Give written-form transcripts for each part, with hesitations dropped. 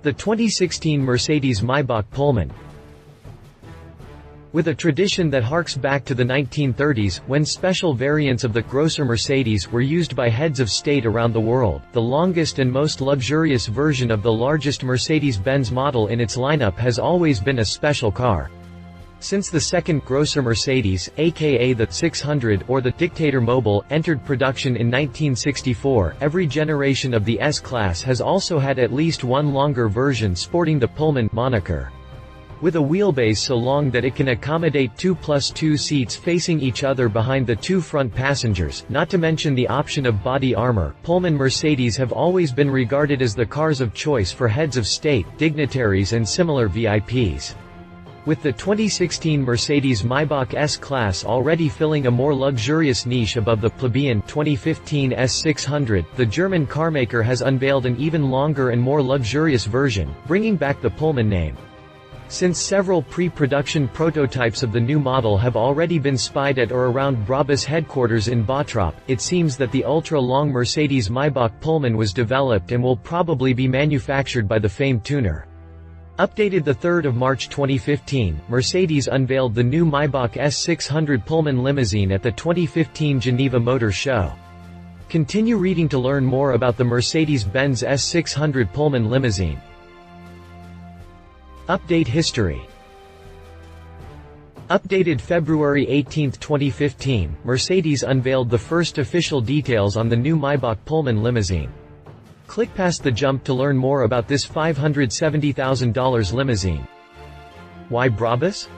The 2016 Mercedes-Maybach Pullman. With a tradition that harks back to the 1930s, when special variants of the grosser Mercedes were used by heads of state around the world, the longest and most luxurious version of the largest Mercedes-Benz model in its lineup has always been a special car. Since the second grosser Mercedes, aka the 600 or the Dictator-mobile, entered production in 1964, every generation of the S-Class has also had at least one longer version sporting the Pullman moniker. With a wheelbase so long that it can accommodate 2+2 seats facing each other behind the two front passengers, not to mention the option of body armor, Pullman Mercedes have always been regarded as the cars of choice for heads of state, dignitaries and similar VIPs. With the 2016 Mercedes-Maybach S-Class already filling a more luxurious niche above the plebeian 2015 S600, the German carmaker has unveiled an even longer and more luxurious version, bringing back the Pullman name. Since several pre-production prototypes of the new model have already been spied at or around Brabus headquarters in Bottrop, it seems that the ultra-long Mercedes-Maybach Pullman was developed and will probably be manufactured by the famed tuner. Updated 3 March 2015, Mercedes unveiled the new Maybach S600 Pullman limousine at the 2015 Geneva Motor Show. Continue reading to learn more about the Mercedes-Benz S600 Pullman limousine. Update history. Updated February 18, 2015, Mercedes unveiled the first official details on the new Maybach Pullman limousine. Click past the jump to learn more about this $570,000 limousine. Why Brabus?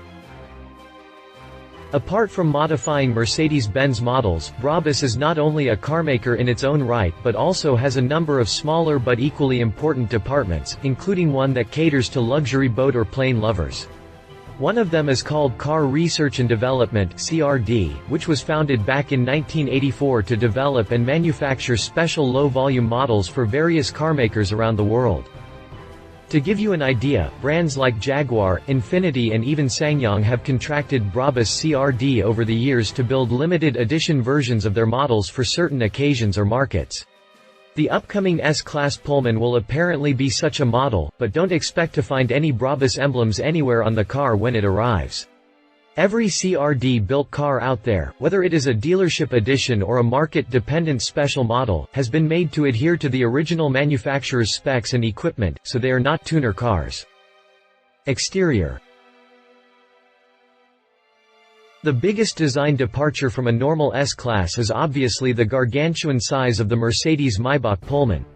Apart from modifying Mercedes-Benz models, Brabus is not only a carmaker in its own right but also has a number of smaller but equally important departments, including one that caters to luxury boat or plane lovers. One of them is called Car Research and Development (CRD), which was founded back in 1984 to develop and manufacture special low-volume models for various carmakers around the world. To give you an idea, brands like Jaguar, Infiniti and even SsangYong have contracted Brabus CRD over the years to build limited edition versions of their models for certain occasions or markets. The upcoming S-Class Pullman will apparently be such a model, but don't expect to find any Brabus emblems anywhere on the car when it arrives. Every CRD-built car out there, whether it is a dealership edition or a market-dependent special model, has been made to adhere to the original manufacturer's specs and equipment, so they are not tuner cars. Exterior. The biggest design departure from a normal S-Class is obviously the gargantuan size of the Mercedes-Maybach Pullman.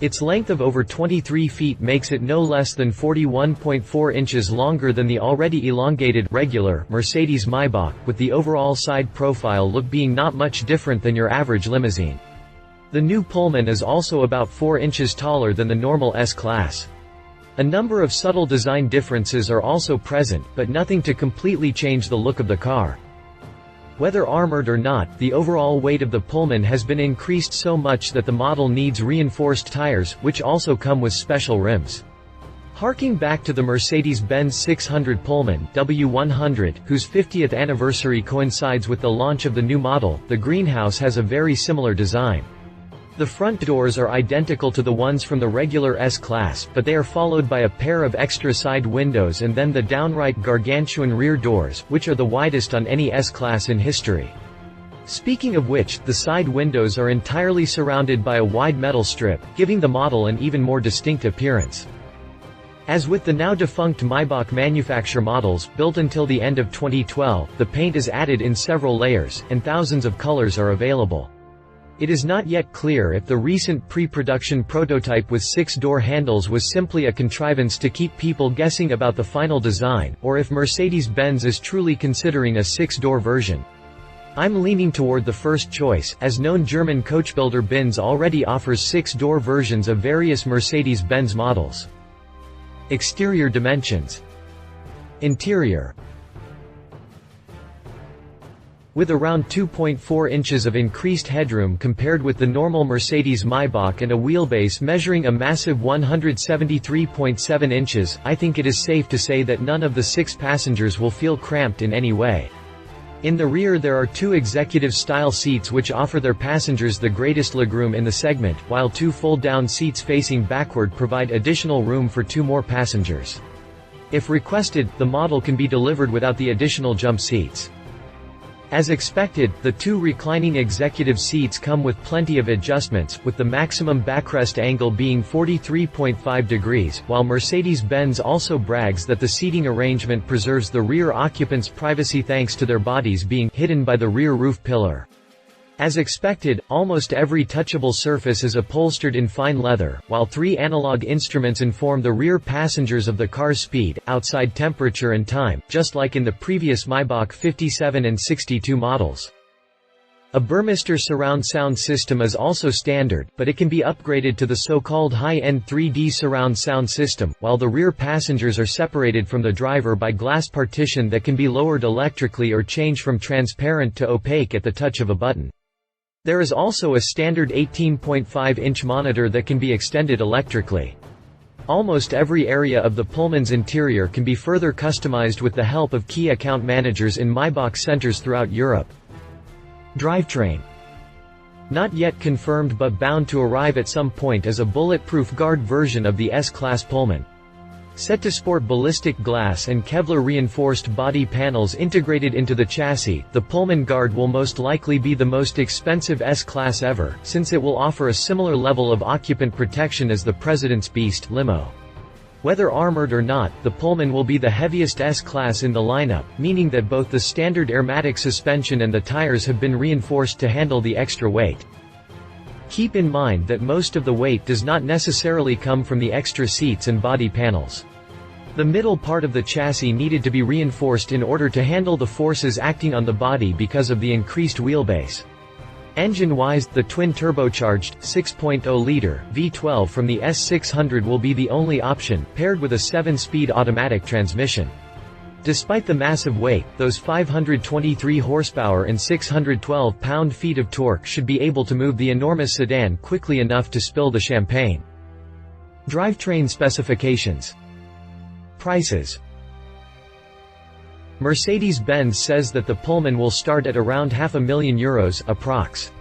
Its length of over 23 feet makes it no less than 41.4 inches longer than the already elongated, regular, Mercedes-Maybach, with the overall side profile look being not much different than your average limousine. The new Pullman is also about 4 inches taller than the normal S-Class. A number of subtle design differences are also present, but nothing to completely change the look of the car. Whether armored or not, the overall weight of the Pullman has been increased so much that the model needs reinforced tires, which also come with special rims. Harking back to the Mercedes-Benz 600 Pullman W100, whose 50th anniversary coincides with the launch of the new model, the greenhouse has a very similar design. The front doors are identical to the ones from the regular S-Class, but they are followed by a pair of extra side windows and then the downright gargantuan rear doors, which are the widest on any S-Class in history. Speaking of which, the side windows are entirely surrounded by a wide metal strip, giving the model an even more distinct appearance. As with the now defunct Maybach manufacture models, built until the end of 2012, the paint is added in several layers, and thousands of colors are available. It is not yet clear if the recent pre-production prototype with 6-door handles was simply a contrivance to keep people guessing about the final design, or if Mercedes-Benz is truly considering a 6-door version. I'm leaning toward the first choice, as known German coachbuilder Benz already offers 6-door versions of various Mercedes-Benz models. Exterior dimensions. Interior. With around 2.4 inches of increased headroom compared with the normal Mercedes-Maybach and a wheelbase measuring a massive 173.7 inches, I think it is safe to say that none of the 6 passengers will feel cramped in any way. In the rear there are two executive-style seats which offer their passengers the greatest legroom in the segment, while two fold-down seats facing backward provide additional room for two more passengers. If requested, the model can be delivered without the additional jump seats. As expected, the two reclining executive seats come with plenty of adjustments, with the maximum backrest angle being 43.5 degrees, while Mercedes-Benz also brags that the seating arrangement preserves the rear occupants' privacy thanks to their bodies being hidden by the rear roof pillar. As expected, almost every touchable surface is upholstered in fine leather, while three analog instruments inform the rear passengers of the car's speed, outside temperature and time, just like in the previous Maybach 57 and 62 models. A Burmester surround sound system is also standard, but it can be upgraded to the so-called high-end 3D surround sound system, while the rear passengers are separated from the driver by glass partition that can be lowered electrically or change from transparent to opaque at the touch of a button. There is also a standard 18.5-inch monitor that can be extended electrically. Almost every area of the Pullman's interior can be further customized with the help of key account managers in Maybach centers throughout Europe. Drivetrain. Not yet confirmed but bound to arrive at some point is a bulletproof guard version of the S-Class Pullman. Set to sport ballistic glass and Kevlar-reinforced body panels integrated into the chassis, the Pullman Guard will most likely be the most expensive S-Class ever, since it will offer a similar level of occupant protection as the President's Beast limo. Whether armored or not, the Pullman will be the heaviest S-Class in the lineup, meaning that both the standard airmatic suspension and the tires have been reinforced to handle the extra weight. Keep in mind that most of the weight does not necessarily come from the extra seats and body panels. The middle part of the chassis needed to be reinforced in order to handle the forces acting on the body because of the increased wheelbase. Engine-wise, the twin-turbocharged, 6.0-liter V12 from the S600 will be the only option, paired with a 7-speed automatic transmission. Despite the massive weight, those 523 horsepower and 612 pound-feet of torque should be able to move the enormous sedan quickly enough to spill the champagne. Drivetrain specifications. Prices. Mercedes-Benz says that the Pullman will start at around €500,000, approx.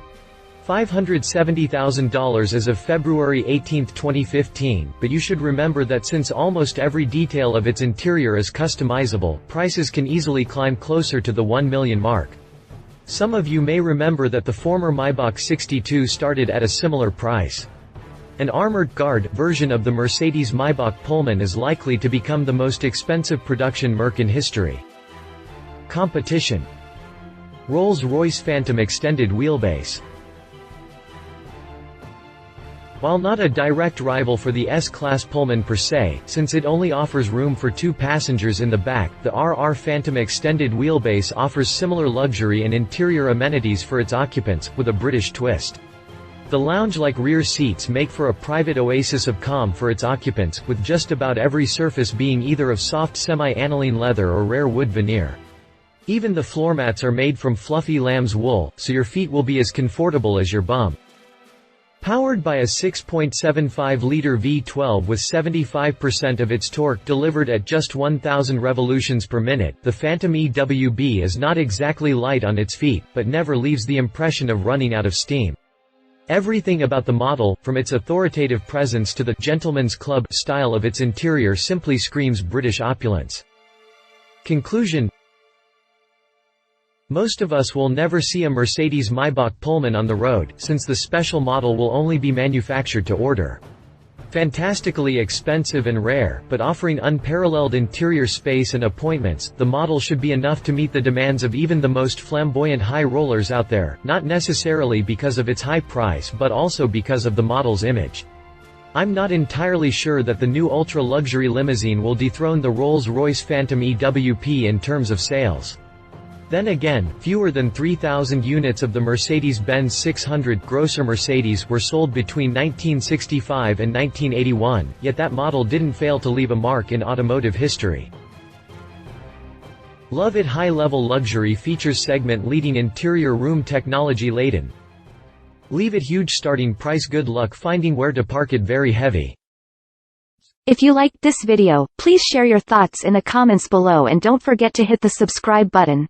$570,000 as of February 18, 2015, but you should remember that since almost every detail of its interior is customizable, prices can easily climb closer to the $1 million mark. Some of you may remember that the former Maybach 62 started at a similar price. An armored guard version of the Mercedes-Maybach Pullman is likely to become the most expensive production Merc in history. Competition. Rolls-Royce Phantom Extended Wheelbase. While not a direct rival for the S-Class Pullman per se, since it only offers room for two passengers in the back, the RR Phantom Extended Wheelbase offers similar luxury and interior amenities for its occupants, with a British twist. The lounge-like rear seats make for a private oasis of calm for its occupants, with just about every surface being either of soft semi-aniline leather or rare wood veneer. Even the floor mats are made from fluffy lamb's wool, so your feet will be as comfortable as your bum. Powered by a 6.75-liter V12 with 75% of its torque delivered at just 1,000 revolutions per minute, the Phantom EWB is not exactly light on its feet, but never leaves the impression of running out of steam. Everything about the model, from its authoritative presence to the gentleman's club style of its interior, simply screams British opulence. Conclusion. Most of us will never see a Mercedes-Maybach Pullman on the road, since the special model will only be manufactured to order. Fantastically expensive and rare, but offering unparalleled interior space and appointments, the model should be enough to meet the demands of even the most flamboyant high rollers out there, not necessarily because of its high price but also because of the model's image. I'm not entirely sure that the new ultra-luxury limousine will dethrone the Rolls-Royce Phantom EWP in terms of sales. Then again, fewer than 3,000 units of the Mercedes-Benz 600 grosser Mercedes were sold between 1965 and 1981, yet that model didn't fail to leave a mark in automotive history. Love it. High-level luxury features segment leading interior room technology laden. Leave it huge starting price. Good luck finding where to park it. Very heavy. If you liked this video, please share your thoughts in the comments below and don't forget to hit the subscribe button.